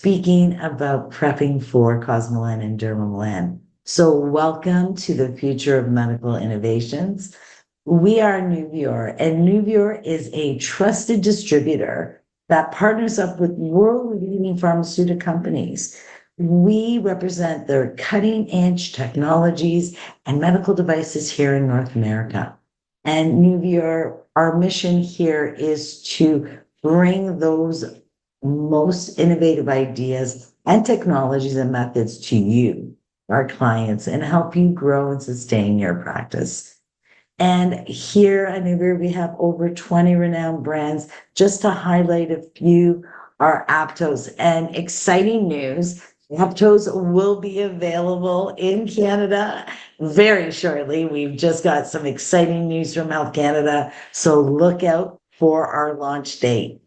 speaking about prepping for cosmelan and dermamelan. So welcome to the future of medical innovations. We are Nuvior, and Nuvior is a trusted distributor that partners up with world-leading pharmaceutical companies. We represent their cutting-edge technologies and medical devices here in North America. And Nuvior, our mission here is to bring those most innovative ideas and technologies and methods to you, our clients, and help you grow and sustain your practice. And here at Nuvior, we have over 20 renowned brands. Just to highlight a few, are Aptos. And exciting news, Aptos will be available in Canada very shortly. We've just got some exciting news from Health Canada, so look out for our launch date.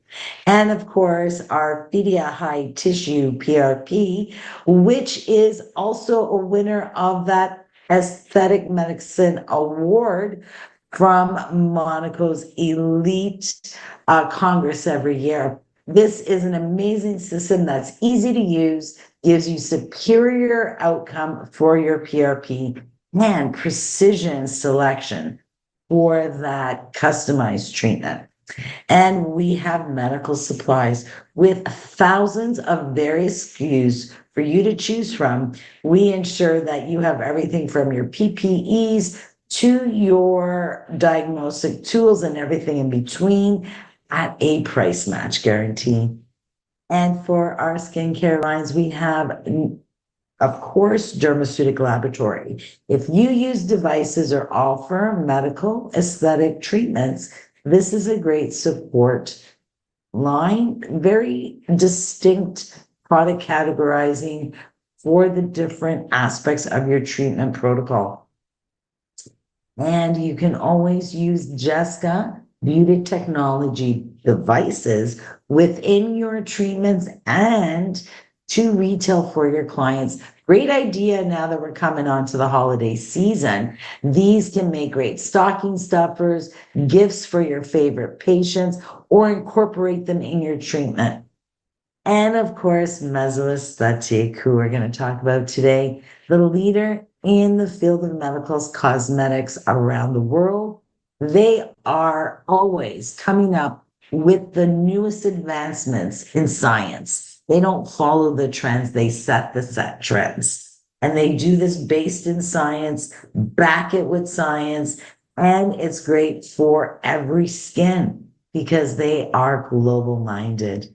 And of course, our Phedia High Tissue PRP, which is also a winner of that Aesthetic Medicine Award from Monaco's Elite Congress every year. This is an amazing system that's easy to use, gives you superior outcome for your PRP and precision selection for that customized treatment. And we have medical supplies with thousands of various SKUs for you to choose from. We ensure that you have everything from your PPEs to your diagnostic tools and everything in between at a price match guarantee. And for our skincare lines, we have, of course, Dermaceutic Laboratory. If you use devices or offer medical aesthetic treatments, this is a great support line, very distinct product categorizing for the different aspects of your treatment protocol. And you can always use Jessica Beauty Technology devices within your treatments and to retail for your clients. Great idea now that we're coming on to the holiday season. These can make great stocking stuffers, gifts for your favorite patients, or incorporate them in your treatment. And of course, Mesoaesthetic, who we're going to talk about today, the leader in the field of medical cosmetics around the world. They are always coming up with the newest advancements in science. They don't follow the trends, they set the set trends. And they do this based in science, back it with science, and it's great for every skin because they are global minded.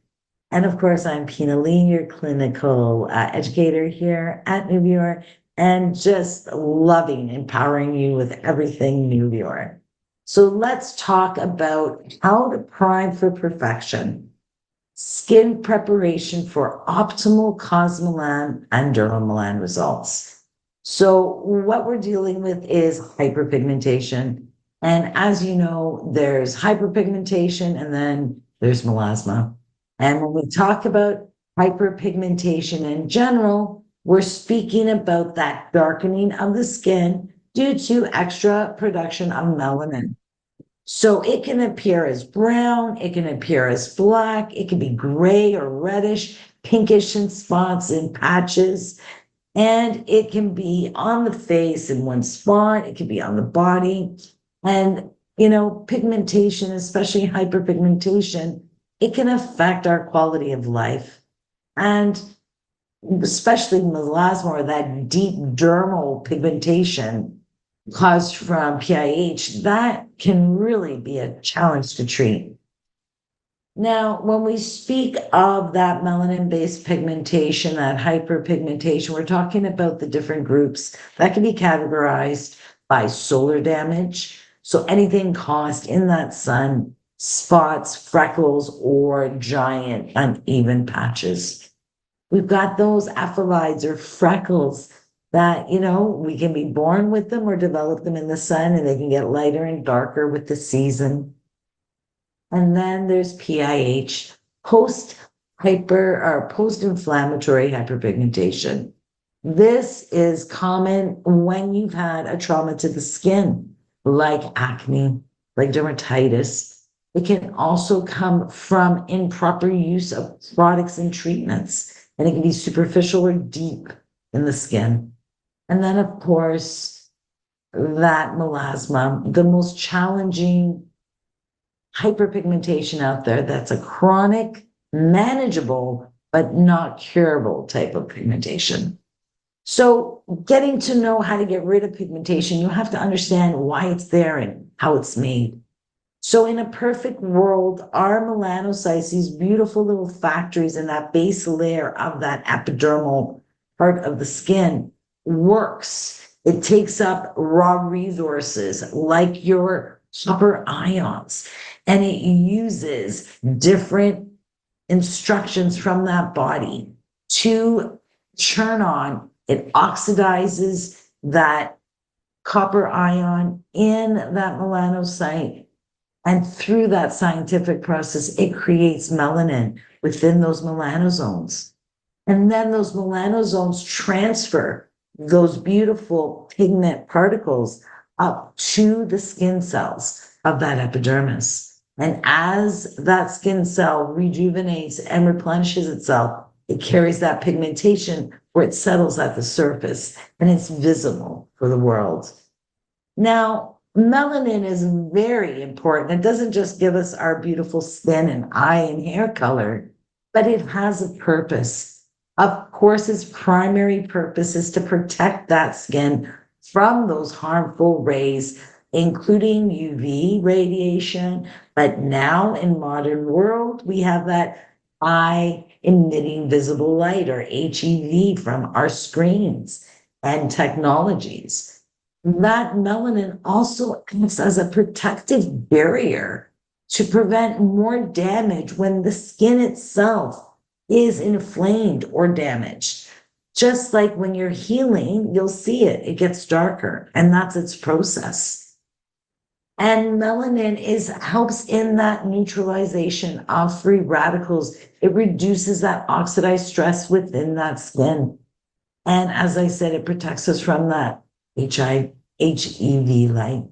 And of course, I'm Pina Lee, your clinical educator here at Nuvior, and just loving empowering you with everything Nuvior. So let's talk about how to prime for perfection. Skin preparation for optimal cosmelan and dermamelan results. So what we're dealing with is hyperpigmentation. And as you know, there's hyperpigmentation and then there's melasma. And when we talk about hyperpigmentation in general, we're speaking about that darkening of the skin due to extra production of melanin. So it can appear as brown, it can appear as black, it can be gray or reddish, pinkish in spots and patches, and it can be on the face in one spot, it can be on the body. And, pigmentation, especially hyperpigmentation, it can affect our quality of life. And especially melasma, or that deep dermal pigmentation caused from PIH, that can really be a challenge to treat. Now, when we speak of that melanin-based pigmentation, that hyperpigmentation, we're talking about the different groups that can be categorized by solar damage. So anything caused in that sun, spots, freckles, or giant uneven patches. We've got those aphthalides or freckles that, we can be born with them or develop them in the sun, and they can get lighter and darker with the season. And then there's PIH, post-inflammatory hyperpigmentation. This is common when you've had a trauma to the skin, like acne, like dermatitis. It can also come from improper use of products and treatments. and it can be superficial or deep in the skin. And then, of course, that melasma, the most challenging hyperpigmentation out there, that's a chronic, manageable, but not curable type of pigmentation. So, getting to know how to get rid of pigmentation, you have to understand why it's there and how it's made. So, in a perfect world, our melanocytes, these beautiful little factories in that base layer of that epidermal part of the skin, works. It takes up raw resources like your copper ions, and it uses different instructions from that body to turn on. It oxidizes that copper ion in that melanocyte, and through that scientific process, it creates melanin within those melanosomes. And then those melanosomes transfer those beautiful pigment particles up to the skin cells of that epidermis. And as that skin cell rejuvenates and replenishes itself, it carries that pigmentation where it settles at the surface and it's visible for the world. Now, melanin is very important. It doesn't just give us our beautiful skin and eye and hair color, but it has a purpose. Of course, its primary purpose is to protect that skin from those harmful rays, including UV radiation. But now in modern world, we have that eye emitting visible light, or HEV, from our screens and technologies. That melanin also acts as a protective barrier to prevent more damage when the skin itself is inflamed or damaged. Just like when you're healing, you'll see it gets darker, and that's its process. And melanin helps in that neutralization of free radicals. It reduces that oxidized stress within that skin. And as I said, it protects us from that HEV light.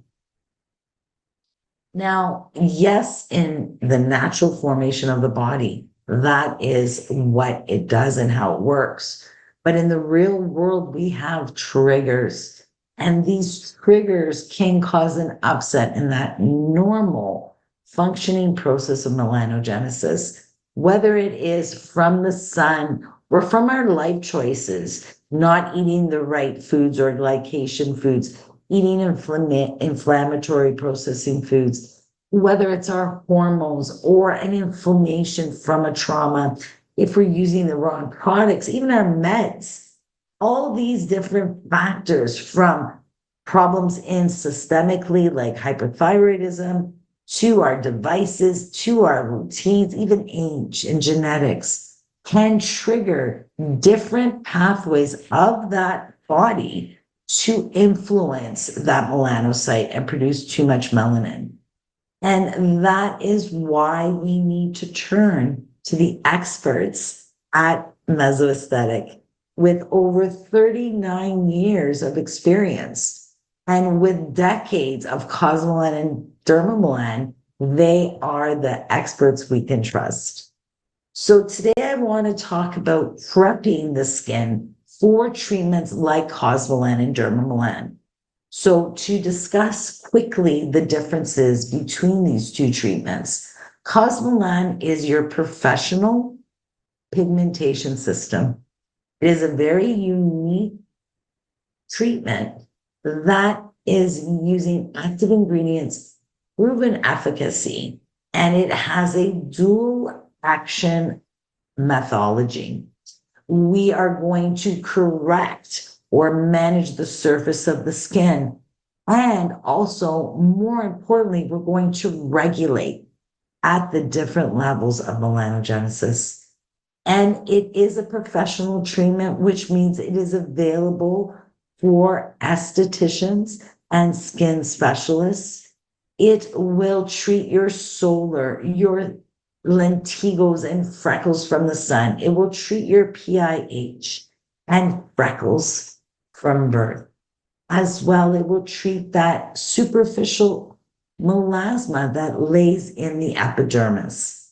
Now, yes, in the natural formation of the body, that is what it does and how it works. But in the real world, we have triggers, and these triggers can cause an upset in that normal functioning process of melanogenesis, whether it is from the sun or from our life choices, not eating the right foods or glycation foods, eating inflammatory processing foods, whether it's our hormones or an inflammation from a trauma, if we're using the wrong products, even our meds, all these different factors, from problems in systemically like hyperthyroidism, to our devices, to our routines, even age and genetics, can trigger different pathways of that body to influence that melanocyte and produce too much melanin. And that is why we need to turn to the experts at Mesoaesthetic with over 39 years of experience and with decades of cosmelan and dermamelan. They are the experts we can trust. So today I want to talk about prepping the skin for treatments like cosmelan and dermamelan. So to discuss quickly the differences between these two treatments, cosmelan is your professional pigmentation system. It is a very unique treatment that is using active ingredients, proven efficacy, and it has a dual action methodology. We are going to correct or manage the surface of the skin. And also, more importantly, we're going to regulate at the different levels of melanogenesis. And it is a professional treatment, which means it is available for estheticians and skin specialists. It will treat your solar, your lentigos and freckles from the sun. It will treat your PIH and freckles from birth. As well, it will treat that superficial melasma that lays in the epidermis.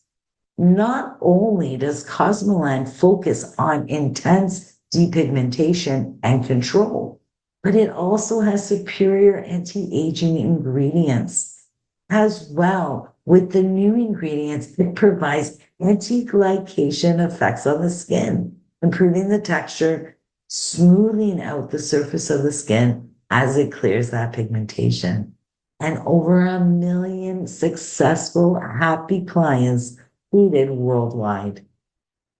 Not only does cosmelan focus on intense depigmentation and control, but it also has superior anti-aging ingredients as well. With the new ingredients, it provides anti-glycation effects on the skin, improving the texture, smoothing out the surface of the skin as it clears that pigmentation. And over 1 million successful, happy clients treated worldwide.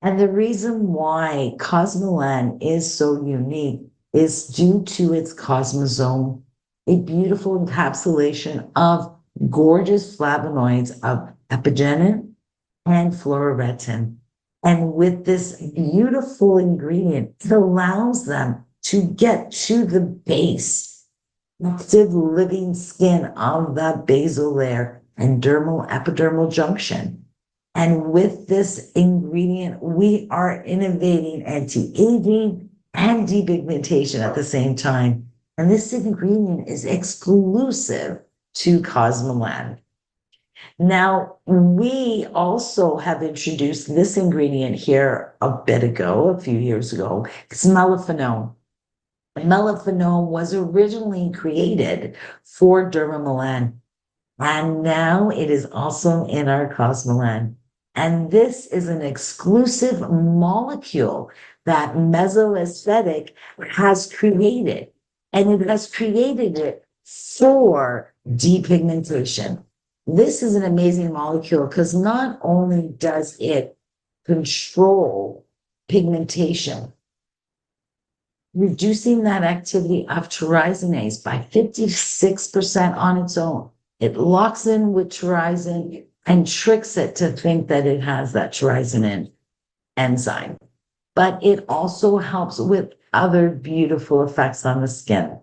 And the reason why cosmelan is so unique is due to its cosmosome, a beautiful encapsulation of gorgeous flavonoids of epigenin and fluoretin. And with this beautiful ingredient, it allows them to get to the base, active living skin of the basal layer and dermal epidermal junction. And with this ingredient, we are innovating anti-aging and depigmentation at the same time. And this ingredient is exclusive to cosmelan. Now, we also have introduced this ingredient here a bit ago, a few years ago. It's melaphenone. Melaphenone was originally created for dermamelan, and now it is also in our cosmelan. And this is an exclusive molecule that Mesoaesthetic has created, and it has created it for depigmentation. This is an amazing molecule because not only does it control pigmentation, reducing that activity of tyrosinase by 56% on its own. It locks in with tyrosin and tricks it to think that it has that tyrosin enzyme. But it also helps with other beautiful effects on the skin.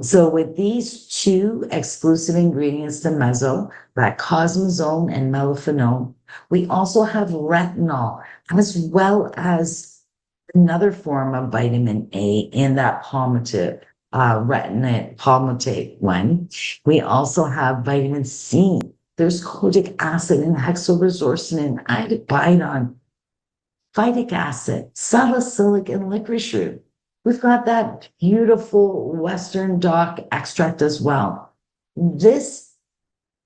So with these two exclusive ingredients to Meso, that cosmosome and melaphenone, we also have retinol as well as another form of vitamin A in that palmitate, retinate palmitate one. We also have vitamin C. There's kojic acid and hexoresorcin and iodine, phytic acid, salicylic, and licorice root. We've got that beautiful Western dock extract as well. This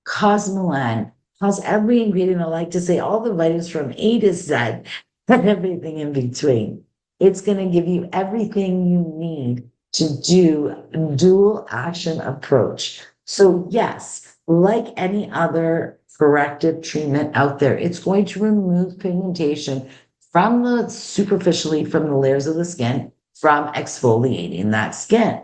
cosmelan has every ingredient. I like to say all the vitamins from A to Z and everything in between. It's going to give you everything you need to do a dual action approach. So yes, like any other corrective treatment out there, it's going to remove pigmentation from the superficially from the layers of the skin from exfoliating that skin.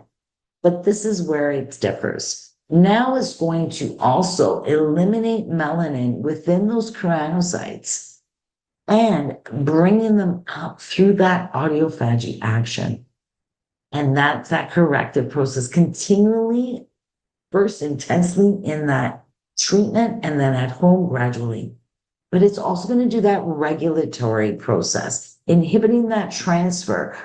But this is where it differs. Now it's going to also eliminate melanin within those keratinocytes and bringing them up through that autophagy action. And that's that corrective process continually, first intensely in that treatment and then at home gradually. But it's also going to do that regulatory process, inhibiting that transfer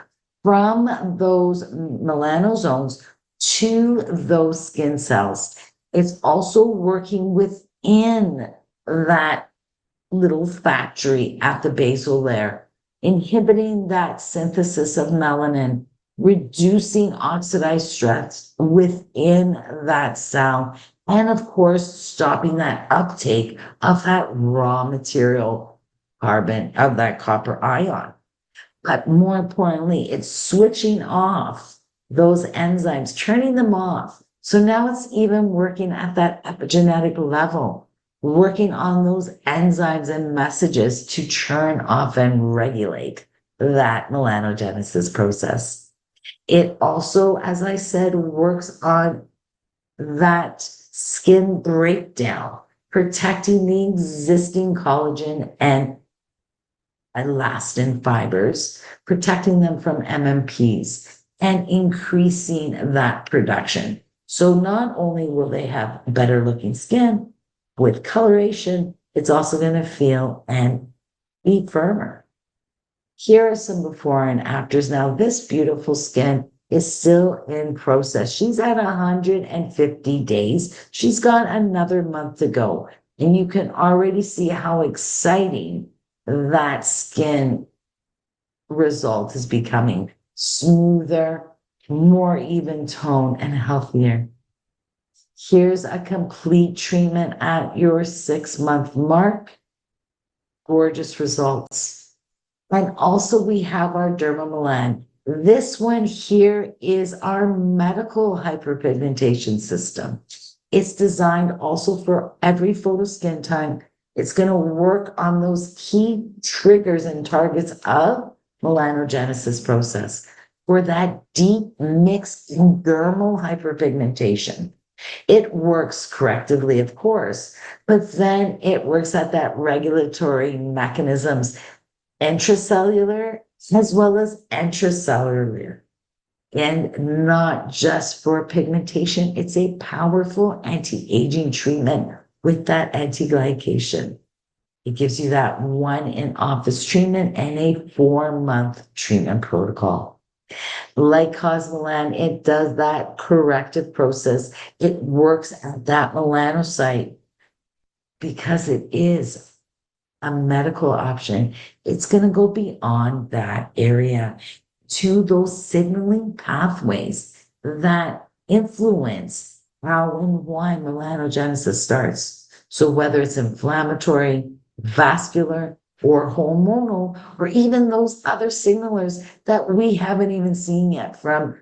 from those melanosomes to those skin cells. It's also working within that little factory at the basal layer, inhibiting that synthesis of melanin, reducing oxidized stress within that cell, and of course, stopping that uptake of that raw material carbon, of that copper ion. But more importantly, it's switching off those enzymes, turning them off. So now it's even working at that epigenetic level, working on those enzymes and messages to turn off and regulate that melanogenesis process. It also, as I said, works on that skin breakdown, protecting the existing collagen and elastin fibers, protecting them from MMPs and increasing that production. So not only will they have better looking skin with coloration, it's also going to feel and be firmer. Here are some before and afters. Now, this beautiful skin is still in process. She's at 150 days. She's got another month to go. And you can already see how exciting that skin result is becoming smoother, more even tone, and healthier. Here's a complete treatment at your 6 month mark. Gorgeous results. And also we have our dermamelan. This one here is our medical hyperpigmentation system. It's designed also for every photo skin type. It's going to work on those key triggers and targets of melanogenesis process for that deep mixed dermal hyperpigmentation. It works correctively, of course, but then it works at that regulatory mechanisms, intracellular as well as intracellular. And not just for pigmentation, it's a powerful anti-aging treatment with that anti-glycation. It gives you that one in-office treatment and a 4 month treatment protocol. Like cosmelan, it does that corrective process. It works at that melanocyte because it is a medical option. It's going to go beyond that area to those signaling pathways that influence how and why melanogenesis starts. So whether it's inflammatory, vascular, or hormonal, or even those other signalers that we haven't even seen yet from,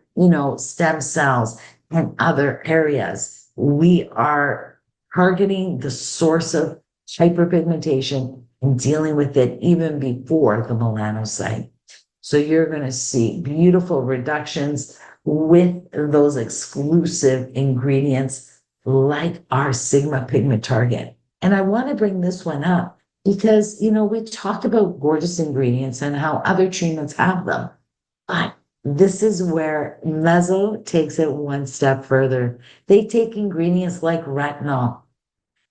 stem cells and other areas, we are targeting the source of hyperpigmentation and dealing with it even before the melanocyte. So you're going to see beautiful reductions with those exclusive ingredients like our Sigma pigment target. And I want to bring this one up because, we talked about gorgeous ingredients and how other treatments have them. But this is where Meso takes it one step further. They take ingredients like retinol,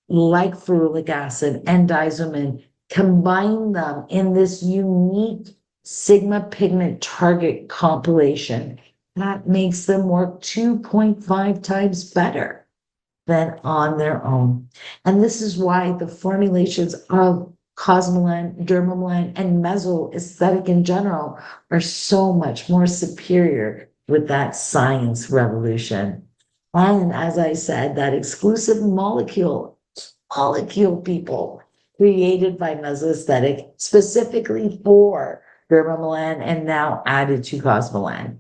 like ferulic acid and diazomin, combine them in this unique Sigma pigment target compilation that makes them work 2.5 times better than on their own. And this is why the formulations of cosmelan, dermamelan, and meso aesthetic in general are so much more superior with that science revolution. And as I said, that exclusive molecule people created by mesoaesthetic specifically for dermamelan and now added to cosmelan.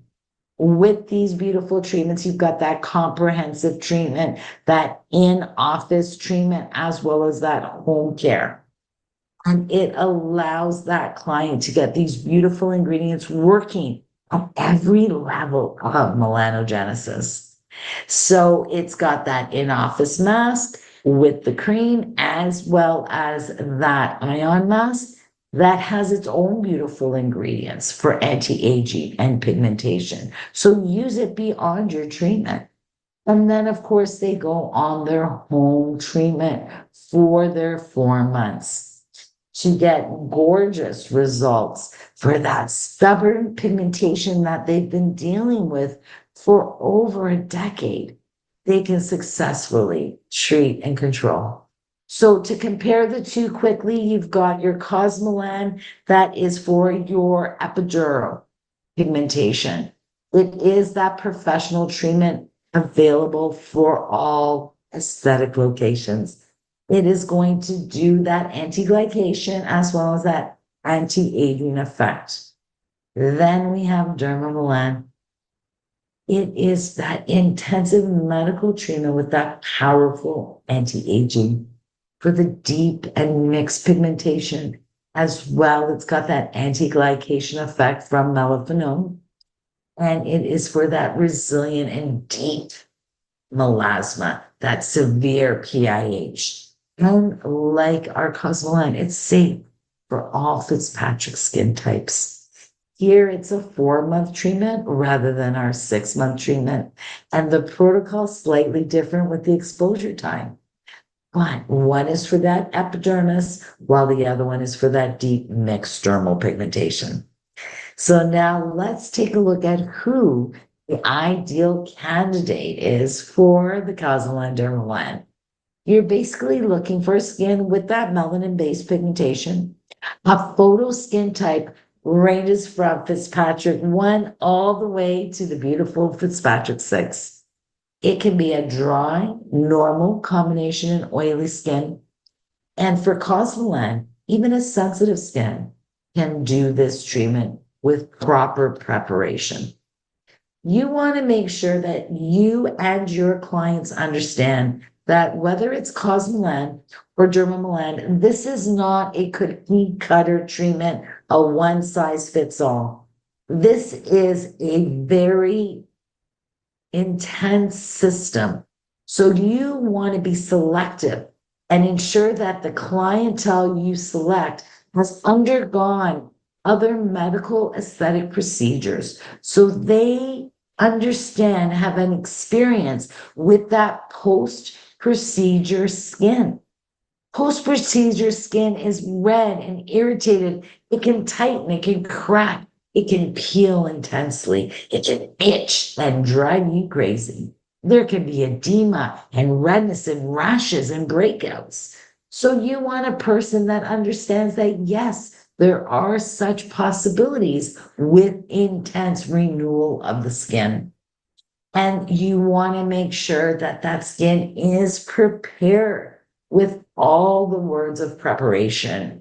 With these beautiful treatments, you've got that comprehensive treatment, that in-office treatment, as well as that home care. And it allows that client to get these beautiful ingredients working at every level of melanogenesis. So it's got that in-office mask with the cream, as well as that ion mask that has its own beautiful ingredients for anti-aging and pigmentation. So use it beyond your treatment. And then, of course, they go on their home treatment for their 4 months to get gorgeous results for that stubborn pigmentation that they've been dealing with for over a decade. They can successfully treat and control. So to compare the two quickly, you've got your cosmelan that is for your epidural pigmentation. It is that professional treatment available for all aesthetic locations. It is going to do that anti-glycation as well as that anti-aging effect. Then we have dermamelan. It is that intensive medical treatment with that powerful anti-aging for the deep and mixed pigmentation as well. It's got that anti-glycation effect from melaphenone, and it is for that resilient and deep melasma, that severe PIH. And like our cosmelan, it's safe for all Fitzpatrick skin types. Here, it's a 4 month treatment rather than our 6 month treatment. And the protocol is slightly different with the exposure time. But one is for that epidermis, while the other one is for that deep mixed dermal pigmentation. So now let's take a look at who the ideal candidate is for the cosmelan dermamelan. You're basically looking for a skin with that melanin-based pigmentation. A photo skin type ranges from Fitzpatrick 1 all the way to the beautiful Fitzpatrick 6. It can be a dry, normal combination and oily skin. And for cosmelan, even a sensitive skin can do this treatment with proper preparation. You want to make sure that you and your clients understand that whether it's cosmelan or dermamelan, this is not a cookie cutter treatment, a one size fits all. This is a very intense system. So you want to be selective and ensure that the clientele you select has undergone other medical aesthetic procedures. So they understand, have an experience with that post-procedure skin. Post-procedure skin is red and irritated. It can tighten, it can crack, it can peel intensely, it can itch and drive you crazy. There can be edema and redness and rashes and breakouts. So you want a person that understands that, yes, there are such possibilities with intense renewal of the skin. And you want to make sure that that skin is prepared with all the words of preparation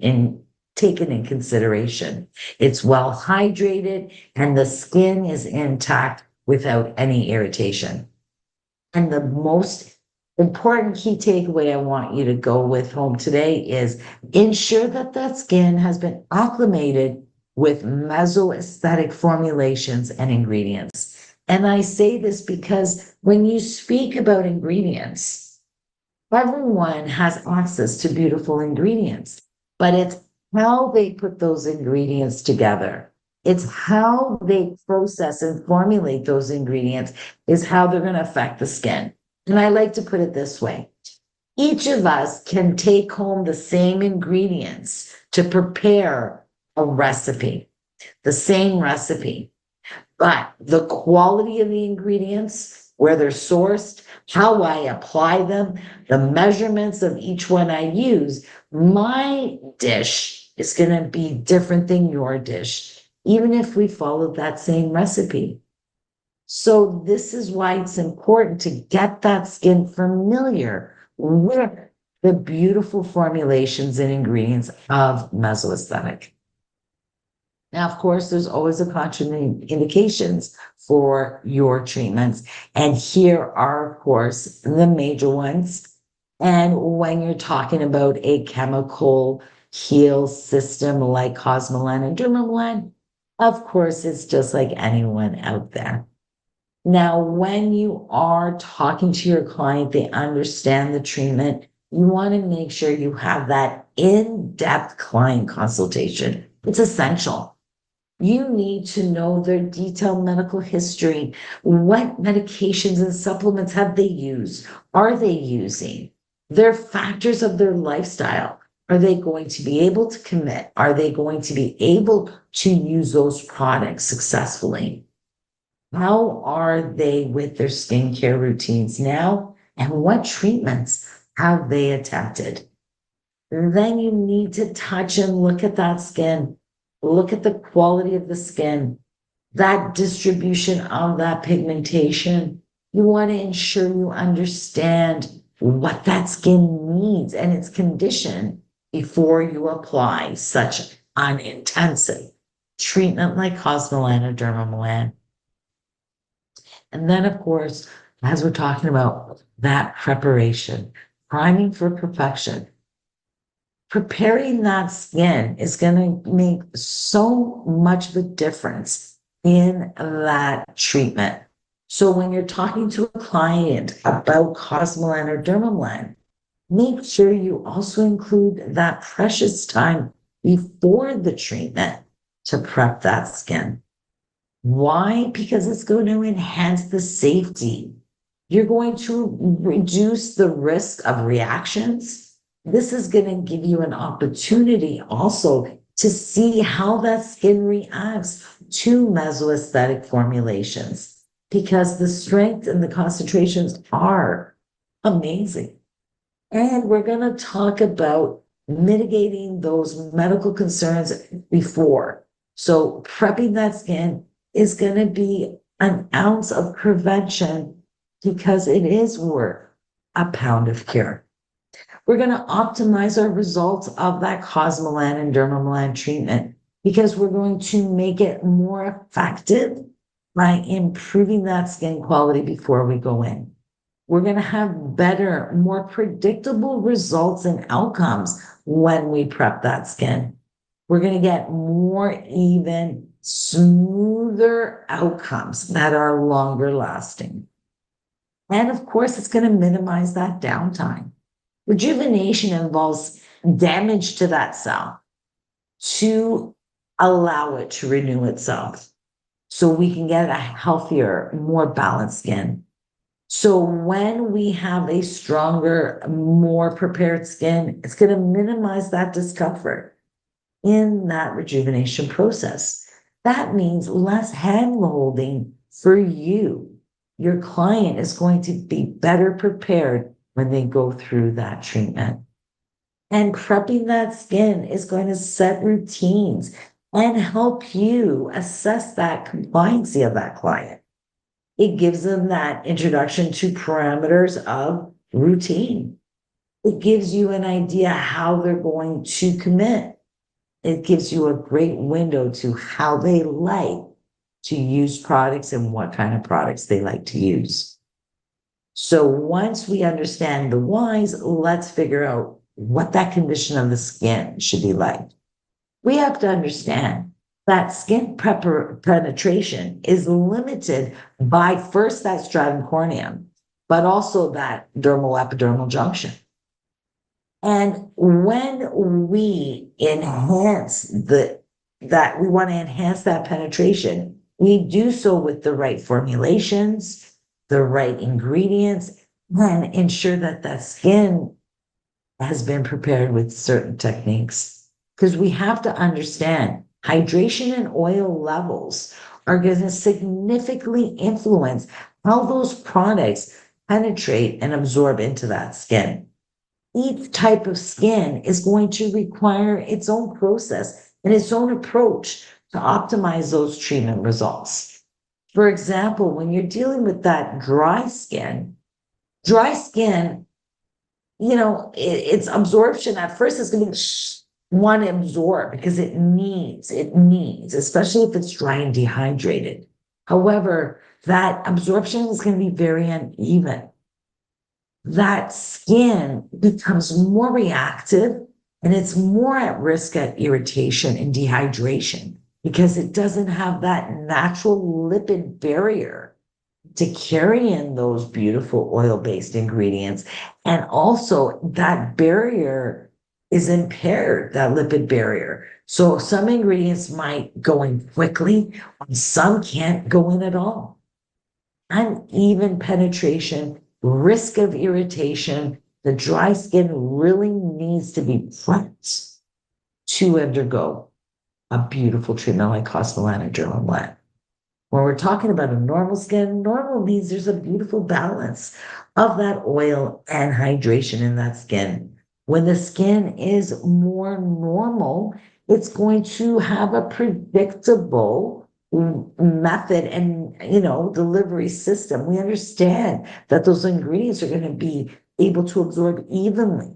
taken in consideration. It's well hydrated and the skin is intact without any irritation. And the most important key takeaway I want you to go with home today is ensure that that skin has been acclimated with mesoaesthetic formulations and ingredients. And I say this because when you speak about ingredients, everyone has access to beautiful ingredients, but it's how they put those ingredients together. It's how they process and formulate those ingredients is how they're going to affect the skin. And I like to put it this way. Each of us can take home the same ingredients to prepare a recipe, the same recipe. But the quality of the ingredients, where they're sourced, how I apply them, the measurements of each one I use, my dish is going to be different than your dish, even if we follow that same recipe. So this is why it's important to get that skin familiar with the beautiful formulations and ingredients of mesoaesthetic. Now, of course, there's always a contraindications for your treatments. And here are, of course, the major ones. And when you're talking about a chemical heal system like cosmelan and dermamelan, of course, it's just like anyone out there. Now, when you are talking to your client, they understand the treatment. You want to make sure you have that in-depth client consultation. It's essential. You need to know their detailed medical history. What medications and supplements have they used? Are they using? Their factors of their lifestyle. Are they going to be able to commit? Are they going to be able to use those products successfully? How are they with their skincare routines now? And what treatments have they attempted? Then you need to touch and look at that skin. Look at the quality of the skin, that distribution of that pigmentation. You want to ensure you understand what that skin needs and its condition before you apply such an intensive treatment like cosmelan or dermamelan. And then, of course, as we're talking about that preparation, priming for perfection, preparing that skin is going to make so much of a difference in that treatment. So when you're talking to a client about cosmelan or dermamelan, make sure you also include that precious time before the treatment to prep that skin. Why? Because it's going to enhance the safety. You're going to reduce the risk of reactions. This is going to give you an opportunity also to see how that skin reacts to mesoaesthetic formulations because the strength and the concentrations are amazing. And we're going to talk about mitigating those medical concerns before. So prepping that skin is going to be an ounce of prevention because it is worth a pound of cure. We're going to optimize our results of that cosmelan and dermamelan treatment because we're going to make it more effective by improving that skin quality before we go in. We're going to have better, more predictable results and outcomes when we prep that skin. We're going to get more even, smoother outcomes that are longer lasting. And of course, it's going to minimize that downtime. Rejuvenation involves damage to that cell to allow it to renew itself so we can get a healthier, more balanced skin. So when we have a stronger, more prepared skin, it's going to minimize that discomfort in that rejuvenation process. That means less hand holding for you. Your client is going to be better prepared when they go through that treatment. And prepping that skin is going to set routines and help you assess that compliancy of that client. It gives them that introduction to parameters of routine. It gives you an idea how they're going to commit. It gives you a great window to how they like to use products and what kind of products they like to use. So once we understand the whys, let's figure out what that condition of the skin should be like. We have to understand that skin penetration is limited by first that stratum corneum, but also that dermal epidermal junction. And when we enhance that we want to enhance that penetration, we do so with the right formulations, the right ingredients, and ensure that that skin has been prepared with certain techniques. Because we have to understand hydration and oil levels are going to significantly influence how those products penetrate and absorb into that skin. Each type of skin is going to require its own process and its own approach to optimize those treatment results. For example, when you're dealing with that dry skin, its absorption at first is going to want to absorb because it needs, especially if it's dry and dehydrated. However, that absorption is going to be very uneven. That skin becomes more reactive and it's more at risk at irritation and dehydration because it doesn't have that natural lipid barrier to carry in those beautiful oil-based ingredients. And also that barrier is impaired, that lipid barrier. So some ingredients might go in quickly, some can't go in at all. Uneven penetration, risk of irritation. The dry skin really needs to be prepped to undergo a beautiful treatment like cosmelan or dermamelan. When we're talking about a normal skin, normal means there's a beautiful balance of that oil and hydration in that skin. When the skin is more normal, it's going to have a predictable method and delivery system. We understand that those ingredients are going to be able to absorb evenly.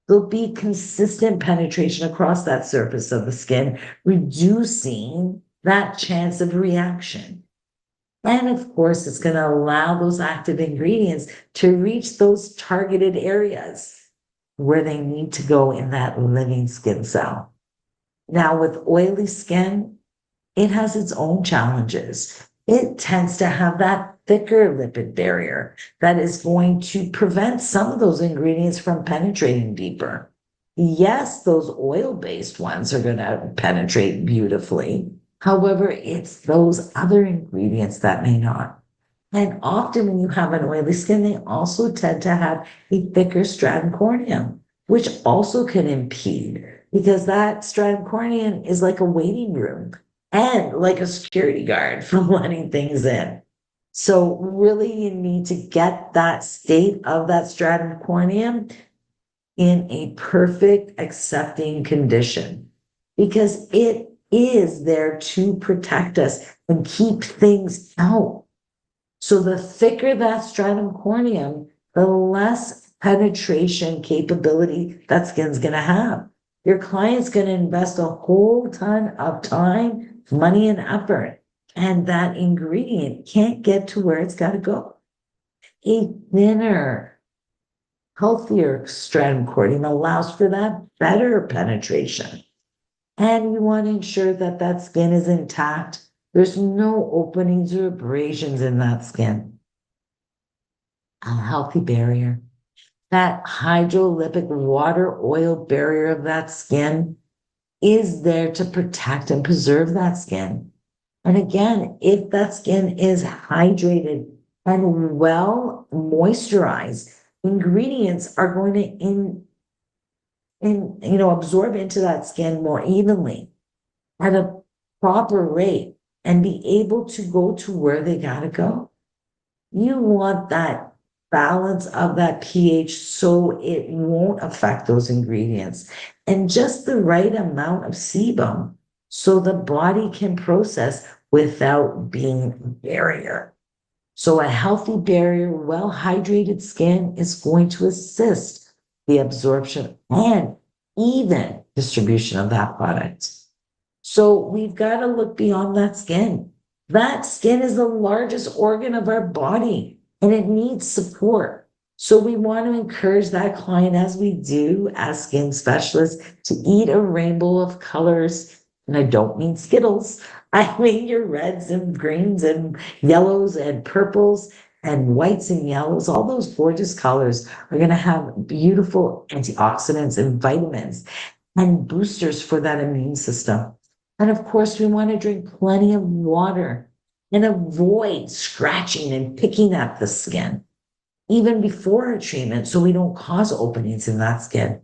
There'll be consistent penetration across that surface of the skin, reducing that chance of reaction. And of course, it's going to allow those active ingredients to reach those targeted areas where they need to go in that living skin cell. Now, with oily skin, it has its own challenges. It tends to have that thicker lipid barrier that is going to prevent some of those ingredients from penetrating deeper. Yes, those oil-based ones are going to penetrate beautifully. However, it's those other ingredients that may not. And often when you have an oily skin, they also tend to have a thicker stratum corneum, which also can impede because that stratum corneum is like a waiting room and like a security guard from letting things in. So really you need to get that state of that stratum corneum in a perfect accepting condition because it is there to protect us and keep things out. So the thicker that stratum corneum, the less penetration capability that skin's going to have. Your client's going to invest a whole ton of time, money, and effort, and that ingredient can't get to where it's got to go. A thinner, healthier stratum corneum allows for that better penetration. And we want to ensure that that skin is intact. There's no openings or abrasions in that skin. A healthy barrier. That hydrolypic water oil barrier of that skin is there to protect and preserve that skin. And again, if that skin is hydrated and well moisturized, ingredients are going to absorb into that skin more evenly at a proper rate and be able to go to where they got to go. You want that balance of that pH so it won't affect those ingredients and just the right amount of sebum so the body can process without being a barrier. So a healthy barrier, well-hydrated skin is going to assist the absorption and even distribution of that product. So we've got to look beyond that skin. That skin is the largest organ of our body and it needs support. So we want to encourage that client, as we do as skin specialists, to eat a rainbow of colors. And I don't mean Skittles. I mean your reds and greens and yellows and purples and whites and yellows. All those gorgeous colors are going to have beautiful antioxidants and vitamins and boosters for that immune system. And of course, we want to drink plenty of water and avoid scratching and picking at the skin, even before a treatment, so we don't cause openings in that skin.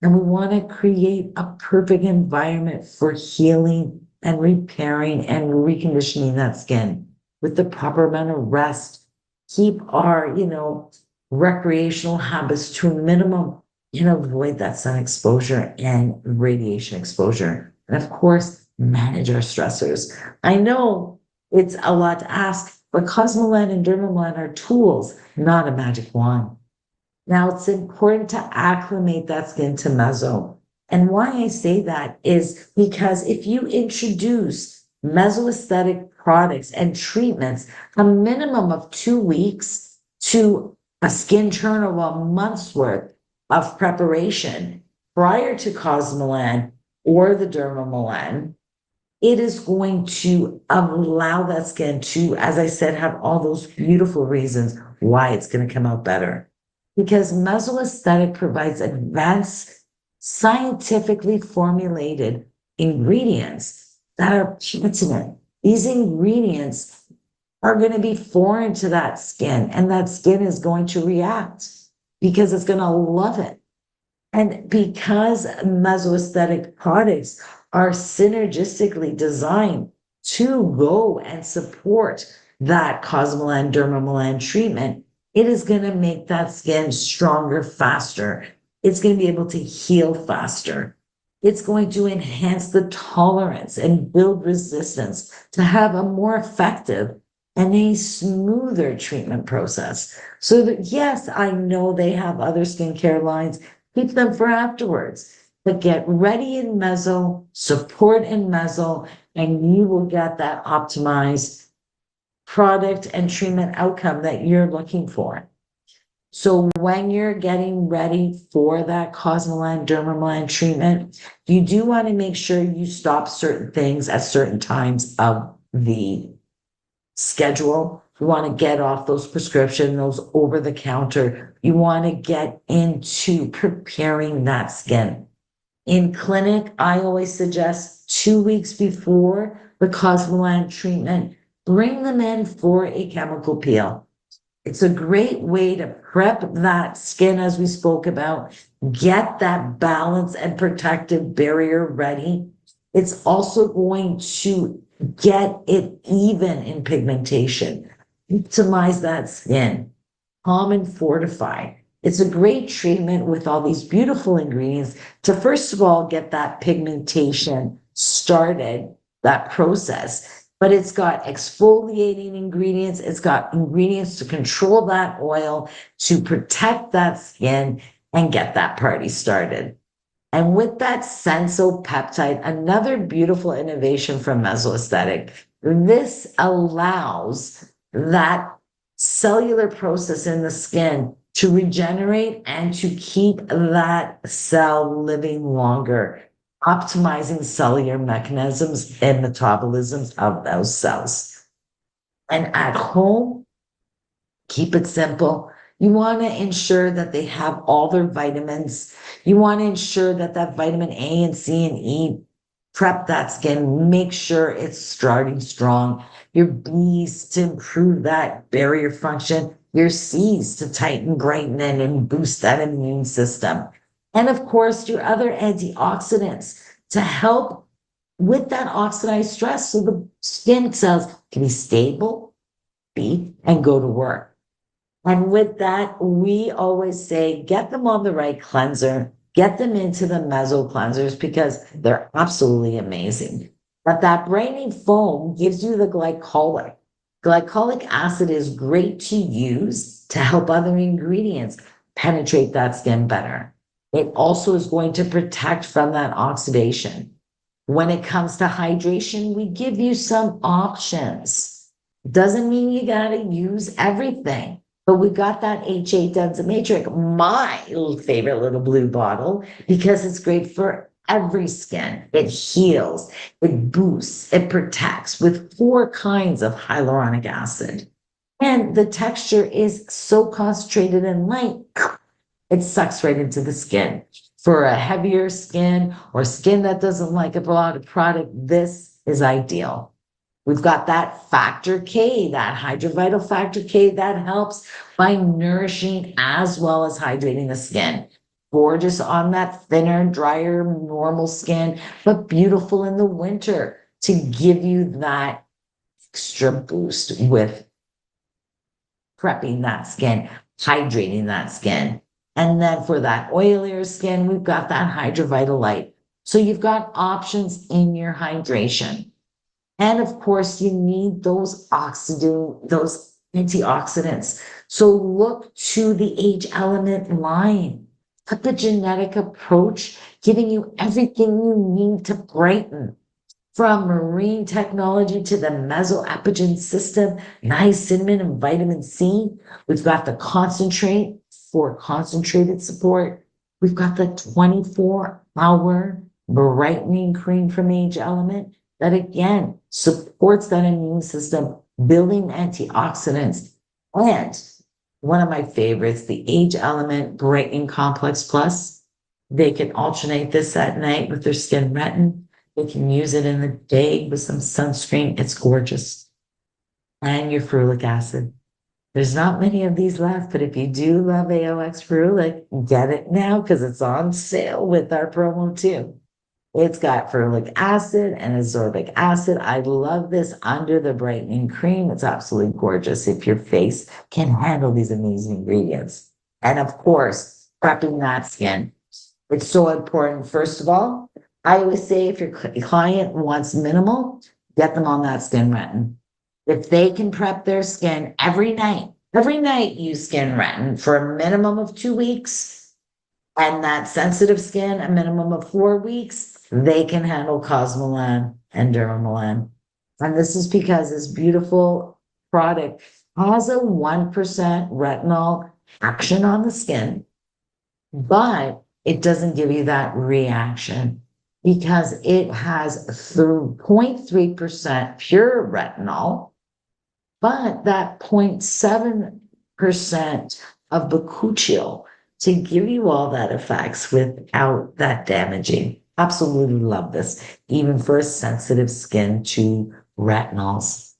And we want to create a perfect environment for healing and repairing and reconditioning that skin with the proper amount of rest. Keep our, recreational habits to a minimum and avoid that sun exposure and radiation exposure. And of course, manage our stressors. I know it's a lot to ask, but cosmelan and dermamelan are tools, not a magic wand. Now, it's important to acclimate that skin to meso. And why I say that is because if you introduce mesoaesthetic products and treatments, a minimum of 2 weeks to a skin turn of a month's worth of preparation prior to cosmelan or the dermamelan, it is going to allow that skin to, as I said, have all those beautiful reasons why it's going to come out better. Because mesoaesthetic provides advanced, scientifically formulated ingredients that are patented. These ingredients are going to be foreign to that skin, and that skin is going to react because it's going to love it. And because mesoaesthetic products are synergistically designed to go and support that cosmelan dermamelan treatment, it is going to make that skin stronger faster. It's going to be able to heal faster. It's going to enhance the tolerance and build resistance to have a more effective and a smoother treatment process. So that, yes, I know they have other skincare lines, keep them for afterwards, but get ready in meso, support in meso, and you will get that optimized product and treatment outcome that you're looking for. So when you're getting ready for that cosmelan dermamelan treatment, you do want to make sure you stop certain things at certain times of the schedule. You want to get off those prescription, those over the counter. You want to get into preparing that skin. In clinic, I always suggest 2 weeks before the cosmelan treatment, bring them in for a chemical peel. It's a great way to prep that skin, as we spoke about, get that balance and protective barrier ready. It's also going to get it even in pigmentation, optimize that skin, calm and fortify. It's a great treatment with all these beautiful ingredients to, first of all, get that pigmentation started, that process. But it's got exfoliating ingredients. It's got ingredients to control that oil, to protect that skin and get that party started. And with that sensopeptide, another beautiful innovation from Mesoaesthetic, this allows that cellular process in the skin to regenerate and to keep that cell living longer, optimizing cellular mechanisms and metabolisms of those cells. And at home, keep it simple. You want to ensure that they have all their vitamins. You want to ensure that that vitamin A and C and E prep that skin, make sure it's starting strong. Your B's to improve that barrier function. Your C's to tighten, brighten, and boost that immune system. And of course, your other antioxidants to help with that oxidized stress so the skin cells can be stable, be, and go to work. And with that, we always say get them on the right cleanser, get them into the meso cleansers because they're absolutely amazing. But that brightening foam gives you the glycolic. Glycolic acid is great to use to help other ingredients penetrate that skin better. It also is going to protect from that oxidation. When it comes to hydration, we give you some options. Doesn't mean you got to use everything. But we got that H8 Densamatrix, my favorite little blue bottle, because it's great for every skin. It heals, it boosts, it protects with 4 kinds of hyaluronic acid. And the texture is so concentrated and light, it sucks right into the skin. For a heavier skin or skin that doesn't like a lot of product, this is ideal. We've got that factor K, that hydrovital factor K that helps by nourishing as well as hydrating the skin. Gorgeous on that thinner, drier, normal skin, but beautiful in the winter to give you that extra boost with prepping that skin, hydrating that skin. And then for that oilier skin, we've got that hydrovital light. So you've got options in your hydration. And of course, you need those those antioxidants. So look to the age element line. Put the genetic approach, giving you everything you need to brighten. From marine technology to the mesoepigen system, niacinamide and vitamin C. We've got the concentrate for concentrated support. We've got the 24-hour brightening cream from Age Element that again supports that immune system, building antioxidants. And one of my favorites, the Age Element Brightening Complex Plus. They can alternate this at night with their skin retin. They can use it in the day with some sunscreen. It's gorgeous. And your ferulic acid. There's not many of these left, but if you do love AOX ferulic, get it now because it's on sale with our promo too. It's got ferulic acid and ascorbic acid. I love this under the brightening cream. It's absolutely gorgeous if your face can handle these amazing ingredients. And of course, prepping that skin. It's so important. First of all, I always say if your client wants minimal, get them on that skin retin. If they can prep their skin every night use skin retin for a minimum of 2 weeks, and that sensitive skin, a minimum of 4 weeks, they can handle cosmelan and dermamelan. And this is because this beautiful product has a 1% retinol action on the skin, but it doesn't give you that reaction because it has 0.3% pure retinol, but that 0.7% of bakuchiol to give you all that effects without that damaging. Absolutely love this, even for sensitive skin to retinols.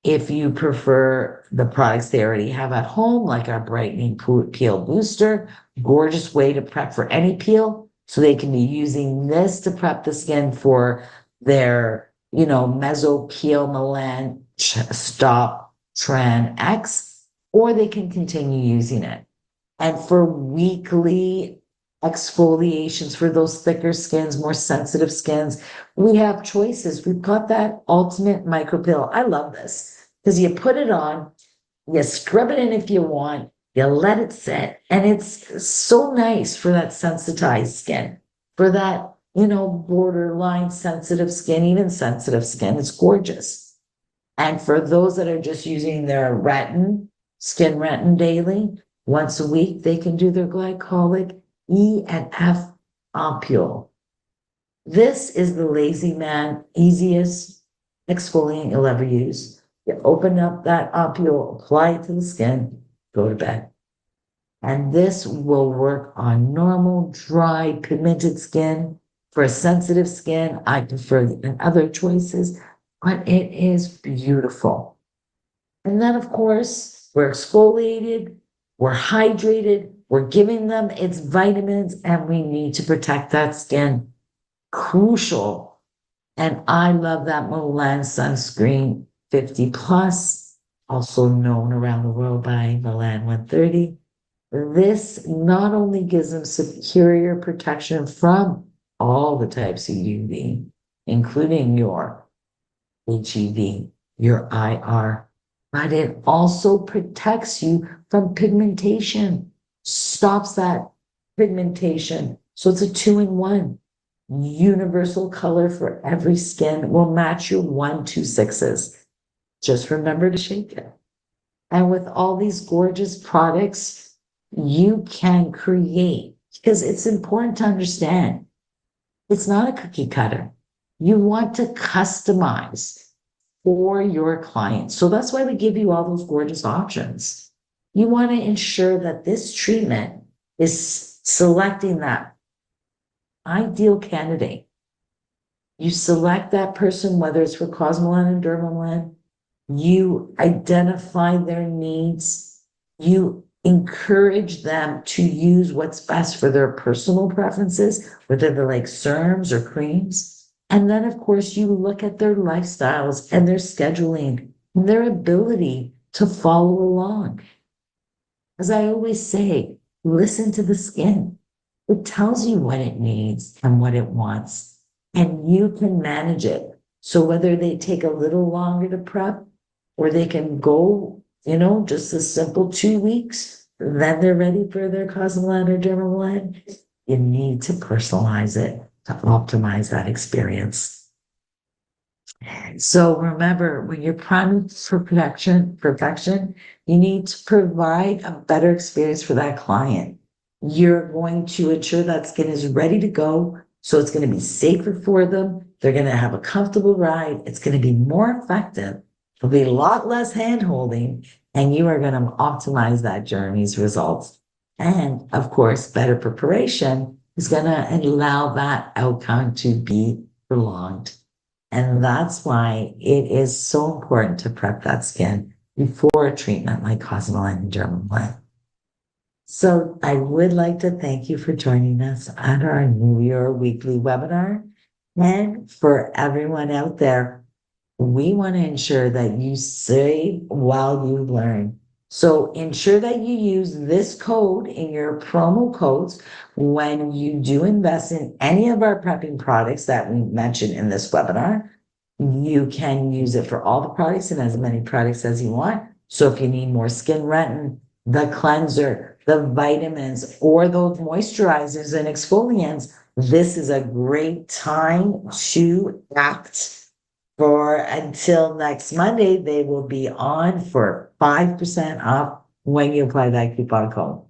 If you prefer the products they already have at home, like our brightening peel booster, gorgeous way to prep for any peel. So they can be using this to prep the skin for their, meso peel melan stop tran X, or they can continue using it. And for weekly exfoliations for those thicker skins, more sensitive skins, we have choices. We've got that ultimate micro pill. I love this because you put it on, you scrub it in if you want, you let it sit, and it's so nice for that sensitized skin, for that, borderline sensitive skin, even sensitive skin. It's gorgeous. And for those that are just using their skin retin daily, once a week, they can do their glycolic E and F ompule. This is the lazy man easiest exfoliant you'll ever use. You open up that ompule, apply it to the skin, go to bed. And this will work on normal, dry, pigmented skin. For sensitive skin, I prefer other choices, but it is beautiful. And then, of course, we're exfoliated, we're hydrated, we're giving them its vitamins, and we need to protect that skin. Crucial. And I love that Milan sunscreen 50 plus, also known around the world by Milan 130. This not only gives them superior protection from all the types of UV, including your HEV, your IR, but it also protects you from pigmentation, stops that pigmentation. So it's a 2-in-1. Universal color for every skin will match your 126s. Just remember to shake it. And with all these gorgeous products, you can create, because it's important to understand, it's not a cookie cutter. You want to customize for your clients. So that's why we give you all those gorgeous options. You want to ensure that this treatment is selecting that ideal candidate. You select that person, whether it's for cosmelan and dermamelan, you identify their needs, you encourage them to use what's best for their personal preferences, whether they're like serums or creams. And then, of course, you look at their lifestyles and their scheduling and their ability to follow along. As I always say, listen to the skin. It tells you what it needs and what it wants, and you can manage it. So whether they take a little longer to prep or they can go, just a simple 2 weeks, then they're ready for their cosmelan or dermamelan, you need to personalize it to optimize that experience. So remember, when you're priming for perfection, you need to provide a better experience for that client. You're going to ensure that skin is ready to go. So it's going to be safer for them. They're going to have a comfortable ride. It's going to be more effective. There'll be a lot less hand holding, and you are going to optimize that journey's results. And of course, better preparation is going to allow that outcome to be prolonged. And that's why it is so important to prep that skin before a treatment like cosmelan and dermamelan. So I would like to thank you for joining us on our New Year weekly webinar. And for everyone out there, we want to ensure that you save while you learn. So ensure that you use this code in your promo codes when you do invest in any of our prepping products that we mentioned in this webinar. You can use it for all the products and as many products as you want. So if you need more skin retin, the cleanser, the vitamins, or those moisturizers and exfoliants, this is a great time to act. For until next Monday, they will be on for 5% off when you apply that coupon code.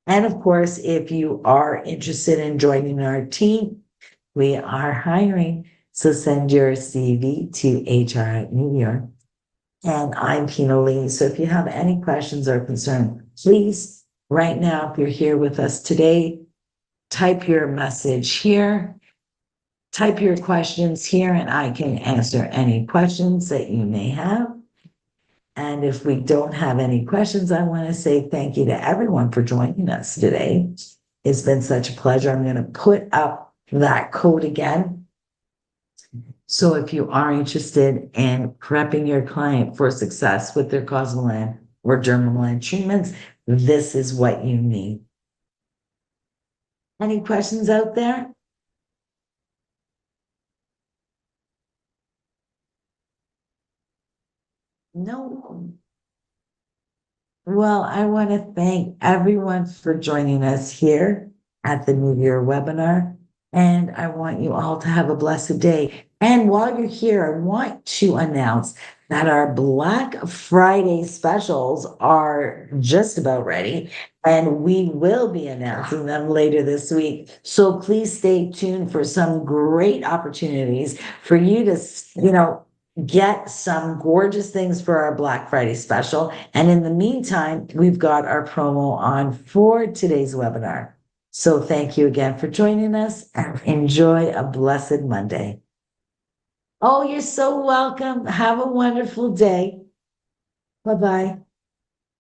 And of course, if you are interested in joining our team, we are hiring. So send your CV to HR@New And I'm Pina Lee. So if you have any questions or concern, please, right now, if you're here with us today, type your message here. Type your questions here and I can answer any questions that you may have. And if we don't have any questions, I want to say thank you to everyone for joining us today. It's been such a pleasure. I'm going to put up that code again. So if you are interested in prepping your client for success with their cosmelan or dermamelan treatments, this is what you need. Any questions out there? No. Well, I want to thank everyone for joining us here at the New Year webinar. And I want you all to have a blessed day. And while you're here, I want to announce that our Black Friday specials are just about ready, and we will be announcing them later this week. So please stay tuned for some great opportunities for you to, get some gorgeous things for our Black Friday special. And in the meantime, we've got our promo on for today's webinar. So thank you again for joining us and enjoy a blessed Monday. Oh, you're so welcome. Have a wonderful day. Bye bye.